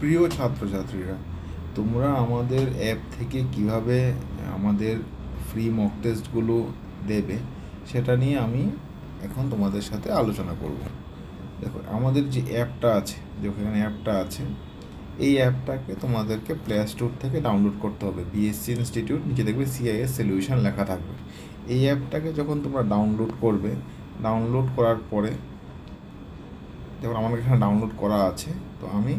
প্রিয় ছাত্রছাত্রীরা, তোমরা আমাদের অ্যাপ থেকে কিভাবে আমাদের ফ্রি মক টেস্টগুলো দেবে সেটা নিয়ে আমি এখন তোমাদের সাথে আলোচনা করব। দেখো, আমাদের যে অ্যাপটা আছে, যেখানে অ্যাপটা আছে, এই অ্যাপটাকে তোমাদেরকে প্লে স্টোর থেকে ডাউনলোড করতে হবে। বিএসসি ইনস্টিটিউট, নিচে দেখবে সিআইএস সলিউশন লেখা থাকবে। এই অ্যাপটাকে যখন তোমরা ডাউনলোড করবে, ডাউনলোড করার পরে যেমন আমার এখানে ডাউনলোড করা আছে, তো আমি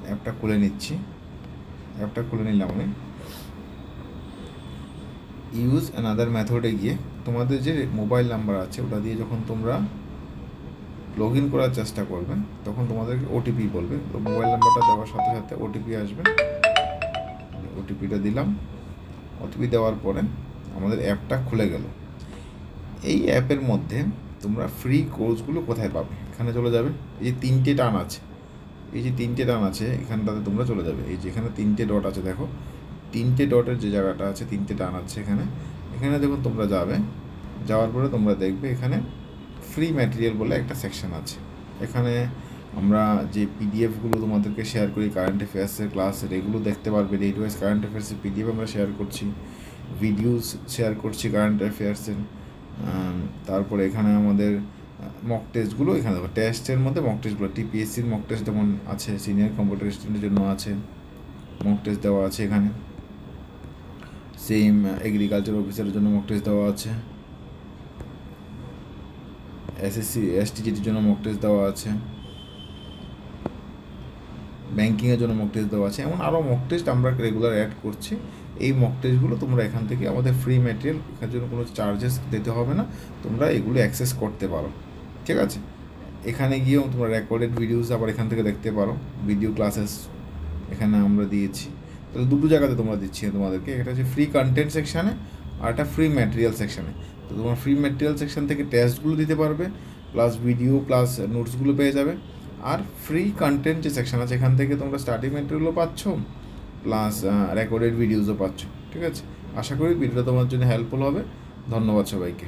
অ্যাপটা খুলে নিচ্ছি। অ্যাপটা খুলে নিলাম আমি। ইউজ অ্যানাদার মেথডে গিয়ে তোমাদের যে মোবাইল নাম্বার আছে ওটা দিয়ে যখন তোমরা লগ ইন করার চেষ্টা করবে, তখন তোমাদেরকে ওটিপি বলবে। তো মোবাইল নাম্বারটা দেওয়ার সাথে সাথে ওটিপি আসবে। ওটিপিটা দিলাম। ওটিপি দেওয়ার পরে আমাদের অ্যাপটা খুলে গেল। এই অ্যাপের মধ্যে তোমরা ফ্রি কোর্সগুলো কোথায় পাবে, এখানে চলে যাবে। এই যে তিনটে টান আছে, এই যে তিনটে টান আছে, এখানটাতে তোমরা চলে যাবে। এই যে এখানে তিনটে ডট আছে, দেখো তিনটে ডটের যে জায়গাটা আছে, তিনটে টান আছে এখানে। এখানে যখন তোমরা যাবে, যাওয়ার পরে তোমরা দেখবে এখানে ফ্রি ম্যাটেরিয়াল বলে একটা সেকশন আছে। এখানে আমরা যে পিডিএফগুলো তোমাদেরকে শেয়ার করি, কারেন্ট অ্যাফেয়ার্সের ক্লাসের, এগুলো দেখতে পারবে। ডেইলি ওয়াইজ কারেন্ট অ্যাফেয়ার্সের পিডিএফ আমরা শেয়ার করছি, ভিডিওস শেয়ার করছি কারেন্ট অ্যাফেয়ার্সের। তারপরে এখানে আমাদের মক টেস্টগুলো, এখানে দেখো টেস্টের মধ্যে মক টেস্টগুলো, টিপিএসসির মক টেস্ট যেমন আছে, সিনিয়র কম্পিউটার স্টুডেন্টের জন্য আছে, মক টেস্ট দেওয়া আছে এখানে। সেম এগ্রিকালচার অফিসারের জন্য মক টেস্ট দেওয়া আছে, এসএসসি এসটিজিটির জন্য মক টেস্ট দেওয়া আছে, ব্যাঙ্কিংয়ের জন্য মক টেস্ট দেওয়া আছে। এমন আরও মক টেস্ট আমরা রেগুলার অ্যাড করছি। এই মক টেস্টগুলো তোমরা এখান থেকে, আমাদের ফ্রি ম্যাটেরিয়াল, এখানের জন্য কোনো চার্জেস দিতে হবে না, তোমরা এগুলো অ্যাক্সেস করতে পারো। ঠিক আছে, এখানে গিয়েও তোমরা রেকর্ডেড ভিডিওস আবার এখান থেকে দেখতে পারো। ভিডিও ক্লাসেস এখানে আমরা দিয়েছি। তাহলে দুটো জায়গাতে তোমরা দিচ্ছি তোমাদেরকে, একটা হচ্ছে ফ্রি কন্টেন্ট সেকশানে আর একটা ফ্রি ম্যাটেরিয়াল সেকশানে। তো তোমার ফ্রি ম্যাটেরিয়াল সেকশন থেকে টেস্টগুলো দিতে পারবে, প্লাস ভিডিও প্লাস নোটসগুলো পেয়ে যাবে। আর ফ্রি কন্টেন্ট যে সেকশন আছে, এখান থেকে তোমরা স্টাডি ম্যাটেরিয়ালও পাচ্ছ, প্লাস রেকর্ডেড ভিডিওসও পাচ্ছ। ঠিক আছে, আশা করি ভিডিওটা তোমার জন্য হেল্পফুল হবে। ধন্যবাদ সবাইকে।